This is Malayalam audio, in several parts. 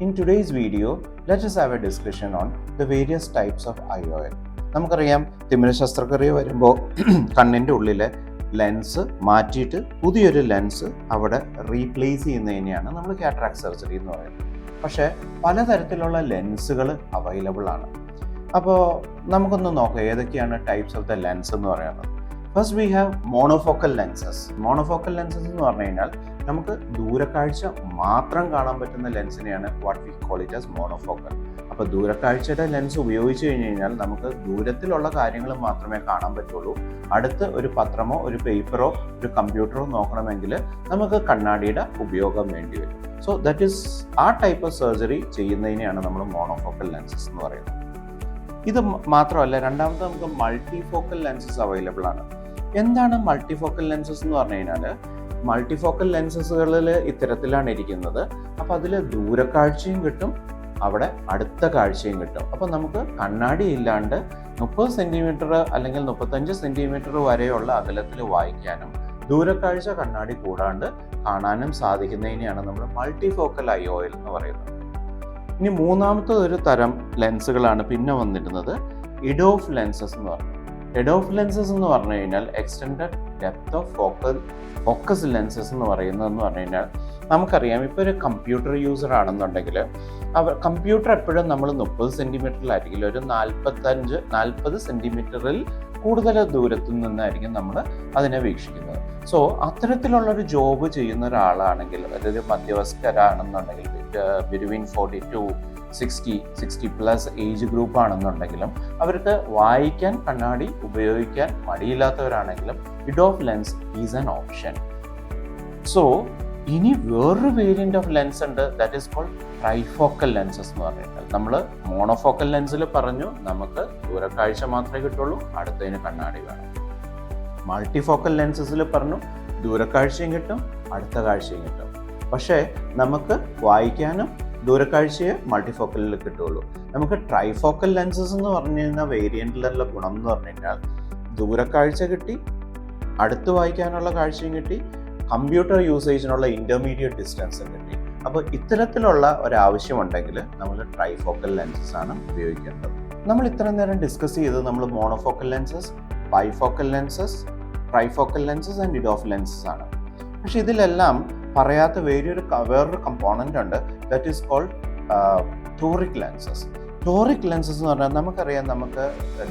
In today's video, let us have a discussion on the various types of IOL. നമുക്കറിയാം തിമിര ശസ്ത്രക്രിയ വരുമ്പോൾ കണ്ണിൻ്റെ ഉള്ളിലെ ലെൻസ് മാറ്റിയിട്ട് പുതിയൊരു ലെൻസ് അവിടെ റീപ്ലേസ് ചെയ്യുന്നതിനെയാണ് നമ്മൾ കാറ്ററാക്ട് സർജറി എന്ന് പറയുന്നത്. പക്ഷേ പലതരത്തിലുള്ള ലെൻസുകൾ അവൈലബിൾ ആണ്. അപ്പോൾ നമുക്കൊന്ന് നോക്കാം ഏതൊക്കെയാണ് ടൈപ്സ് ഓഫ് ദ ലെൻസ് എന്ന് പറയുന്നത്. First we have monofocal lenses. Monofocal lenses എന്ന് പറഞ്ഞു കഴിഞ്ഞാൽ നമുക്ക് ദൂരക്കാഴ്ച മാത്രം കാണാൻ പറ്റുന്ന ലെൻസിനെയാണ് what we call it as monofocal. അപ്പോൾ ദൂരക്കാഴ്ചയുടെ ലെൻസ് ഉപയോഗിച്ച് കഴിഞ്ഞ് കഴിഞ്ഞാൽ നമുക്ക് ദൂരത്തിലുള്ള കാര്യങ്ങൾ മാത്രമേ കാണാൻ പറ്റുള്ളൂ. അടുത്ത് ഒരു പത്രമോ ഒരു പേപ്പറോ ഒരു കമ്പ്യൂട്ടറോ നോക്കണമെങ്കിൽ നമുക്ക് കണ്ണാടിയുടെ ഉപയോഗം വേണ്ടി വരും. സോ ദാറ്റ് ഈസ് ആ ടൈപ്പ് ഓഫ് സർജറി ചെയ്യുന്നതിനെയാണ് നമ്മൾ മോണോഫോക്കൽ ലെൻസസ് എന്ന് പറയുന്നത്. ഇത് മാത്രമല്ല, രണ്ടാമത്തെ നമുക്ക് മൾട്ടിഫോക്കൽ ലെൻസസ് അവൈലബിൾ ആണ്. എന്താണ് മൾട്ടിഫോക്കൽ ലെൻസസ് എന്ന് പറഞ്ഞു കഴിഞ്ഞാൽ, മൾട്ടിഫോക്കൽ ലെൻസസുകളിൽ ഇത്തരത്തിലാണ് ഇരിക്കുന്നത്. അപ്പോൾ അതിൽ ദൂരക്കാഴ്ചയും കിട്ടും, അവിടെ അടുത്ത കാഴ്ചയും കിട്ടും. അപ്പോൾ നമുക്ക് കണ്ണാടി ഇല്ലാണ്ട് 30 സെൻറ്റിമീറ്റർ അല്ലെങ്കിൽ 35 സെൻറ്റിമീറ്റർ വരെയുള്ള അകലത്തിൽ വായിക്കാനും ദൂരക്കാഴ്ച കണ്ണാടി കൂടാണ്ട് കാണാനും സാധിക്കുന്നതിനെയാണ് നമ്മൾ മൾട്ടിഫോക്കൽ IOL എന്ന് പറയുന്നത്. ഇനി മൂന്നാമത്തെ ഒരു തരം ലെൻസുകളാണ് പിന്നെ വന്നിരുന്നത് ഇഡോഫ് ലെൻസസ് എന്ന് പറയുന്നത്. ഇഡോഫ് ലെൻസസ് എന്ന് പറഞ്ഞു കഴിഞ്ഞാൽ extended depth of focus lenses എന്ന് പറയുന്നതെന്ന് പറഞ്ഞു കഴിഞ്ഞാൽ നമുക്കറിയാം, ഇപ്പോൾ ഒരു കമ്പ്യൂട്ടർ യൂസർ ആണെന്നുണ്ടെങ്കിൽ കമ്പ്യൂട്ടർ എപ്പോഴും നമ്മൾ 30 സെൻറ്റിമീറ്ററിലായിരിക്കില്ല, ഒരു 40 സെൻറ്റിമീറ്ററിൽ കൂടുതൽ ദൂരത്തു നിന്നായിരിക്കും നമ്മൾ അതിനെ വീക്ഷിക്കുന്നത്. സോ അത്തരത്തിലുള്ളൊരു ജോബ് ചെയ്യുന്ന ഒരാളാണെങ്കിൽ, അതായത് മധ്യവയസ്കരാണെന്നുണ്ടെങ്കിൽ ബിറ്റ്വീൻ 40 to 60+ ഏജ് ഗ്രൂപ്പ് ആണെന്നുണ്ടെങ്കിലും അവർക്ക് വായിക്കാൻ കണ്ണാടി ഉപയോഗിക്കാൻ മടിയില്ലാത്തവരാണെങ്കിലും EDOF lens is an option. So ഇനി വേറൊരു വേരിയൻ്റ് ഓഫ് ലെൻസ് ഉണ്ട്, that is called trifocal lenses എന്ന് പറഞ്ഞാൽ. നമ്മൾ മോണോഫോക്കൽ ലെൻസിൽ പറഞ്ഞു നമുക്ക് ദൂരക്കാഴ്ച മാത്രമേ കിട്ടുള്ളൂ, അടുത്തതിന് കണ്ണാടി വേണം. മൾട്ടിഫോക്കൽ ലെൻസസിൽ പറഞ്ഞു ദൂരക്കാഴ്ചയും കിട്ടും, അടുത്ത കാഴ്ചയും കിട്ടും. പക്ഷേ നമുക്ക് വായിക്കാനും ദൂരക്കാഴ്ചയെ മൾട്ടിഫോക്കലിൽ കിട്ടുള്ളൂ. നമുക്ക് ട്രൈഫോക്കൽ ലെൻസസ് എന്ന് പറഞ്ഞു കഴിഞ്ഞാൽ വേരിയൻറ്റിലുള്ള ഗുണം എന്ന് പറഞ്ഞു കഴിഞ്ഞാൽ ദൂരക്കാഴ്ച കിട്ടി, അടുത്ത് വായിക്കാനുള്ള കാഴ്ചയും കിട്ടി, കമ്പ്യൂട്ടർ യൂസേജിനുള്ള ഇൻ്റർമീഡിയറ്റ് ഡിസ്റ്റൻസും കിട്ടി. അപ്പോൾ ഇത്തരത്തിലുള്ള ഒരാവശ്യമുണ്ടെങ്കിൽ നമ്മൾ ട്രൈഫോക്കൽ ലെൻസസ് ആണ് ഉപയോഗിക്കേണ്ടത്. നമ്മൾ ഇത്രയും നേരം ഡിസ്കസ് ചെയ്തത് നമ്മൾ monofocal lenses, bifocal lenses, trifocal lenses and EDOF lenses ആണ്. പക്ഷെ ഇതിലെല്ലാം പറയാത്ത വേറൊരു കമ്പോണൻ്റ് ഉണ്ട്, that is called toric lenses. Toric lenses എന്ന് പറഞ്ഞാൽ നമുക്കറിയാം, നമുക്ക്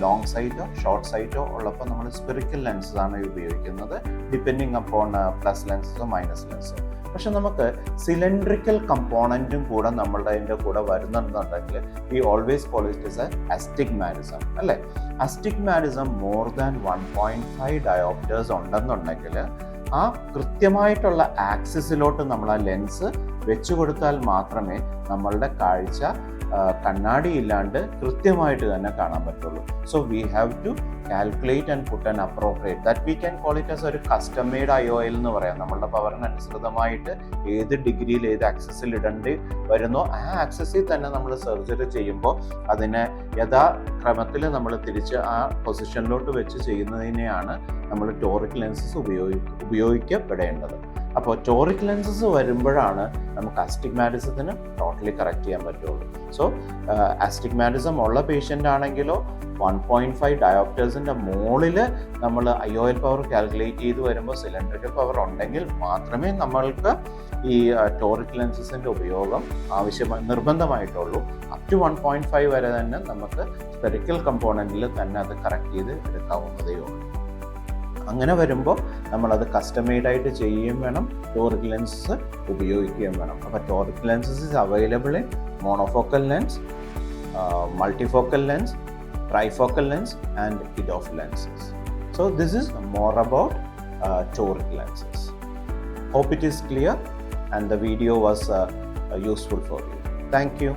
ലോങ് സൈറ്റോ ഷോർട്ട് സൈറ്റോ ഉള്ളപ്പോൾ നമ്മൾ സ്പെറിക്കൽ ലെൻസസ് ആണ് ഉപയോഗിക്കുന്നത്, ഡിപ്പെൻഡിങ് അപ്പോൺ പ്ലസ് ലെൻസസോ മൈനസ് ലെൻസോ. പക്ഷെ നമുക്ക് സിലിണ്ട്രിക്കൽ കമ്പോണൻറ്റും കൂടെ നമ്മളുടെ അതിൻ്റെ കൂടെ വരുന്നുണ്ടെന്നുണ്ടെങ്കിൽ we always call it is a astigmatism, അല്ലേ? അസ്റ്റിഗ്മാറ്റിസം മോർ ദാൻ 1.5 ഡയോപ്റ്റേഴ്സ് ഉണ്ടെന്നുണ്ടെങ്കിൽ ആ കൃത്യമായിട്ടുള്ള ആക്സിസിലോട്ട് നമ്മൾ ആ ലെൻസ് വെച്ചു കൊടുത്താൽ മാത്രമേ നമ്മളുടെ കാഴ്ച കണ്ണാടി ഇല്ലാണ്ട് കൃത്യമായിട്ട് തന്നെ കാണാൻ പറ്റുള്ളൂ. So we have to calculate and put an appropriate, that we can call it as ഒരു കസ്റ്റം മെയ്ഡ് IOL എന്ന് പറയാം. നമ്മളുടെ പവറിനനുസൃതമായിട്ട് ഏത് ഡിഗ്രിയിൽ ഏത് ആക്സസിൽ ഇടേണ്ടി വരുന്നോ ആ ആക്സസിൽ തന്നെ നമ്മൾ സർജറി ചെയ്യുമ്പോൾ അതിനെ യഥാക്രമത്തിൽ നമ്മൾ തിരിച്ച് ആ പൊസിഷനിലോട്ട് വെച്ച് ചെയ്യുന്നതിനെയാണ് നമ്മൾ ടോറിക് ലെൻസസ് ഉപയോഗിക്കപ്പെടേണ്ടത്. അപ്പോൾ ടോറിക് ലെൻസസ് വരുമ്പോഴാണ് നമുക്ക് അസ്റ്റിഗ്മാറ്റിസത്തിന് ടോട്ടലി കറക്റ്റ് ചെയ്യാൻ പറ്റുള്ളൂ. സോ അസ്റ്റിഗ്മാറ്റിസം ഉള്ള പേഷ്യൻ്റ് ആണെങ്കിലോ 1.5 ഡയോപ്റ്റേഴ്സിൻ്റെ മുകളിൽ നമ്മൾ IOL പവർ കാൽക്കുലേറ്റ് ചെയ്ത് വരുമ്പോൾ സിലിണ്ടറിക്കൽ പവർ ഉണ്ടെങ്കിൽ മാത്രമേ നമ്മൾക്ക് ഈ ടോറിക് ലെൻസസിൻ്റെ ഉപയോഗം നിർബന്ധമായിട്ടുള്ളൂ. അപ് ടു 1.5 വരെ തന്നെ നമുക്ക് സ്പെറിക്കൽ കമ്പോണൻറ്റിൽ തന്നെ അത് കറക്റ്റ് ചെയ്ത് എടുക്കാവുന്നതേ ഉള്ളൂ. അങ്ങനെ വരുമ്പോൾ നമ്മളത് കസ്റ്റമൈഡായിട്ട് ചെയ്യുകയും വേണം, ടോറിക് ലെൻസസ് ഉപയോഗിക്കുകയും വേണം. അപ്പോൾ toric lenses is available in monofocal lens, multifocal lens, trifocal lens and EDOF lenses. So this is more about toric lenses. Hope it is clear and the video was useful for you. Thank you.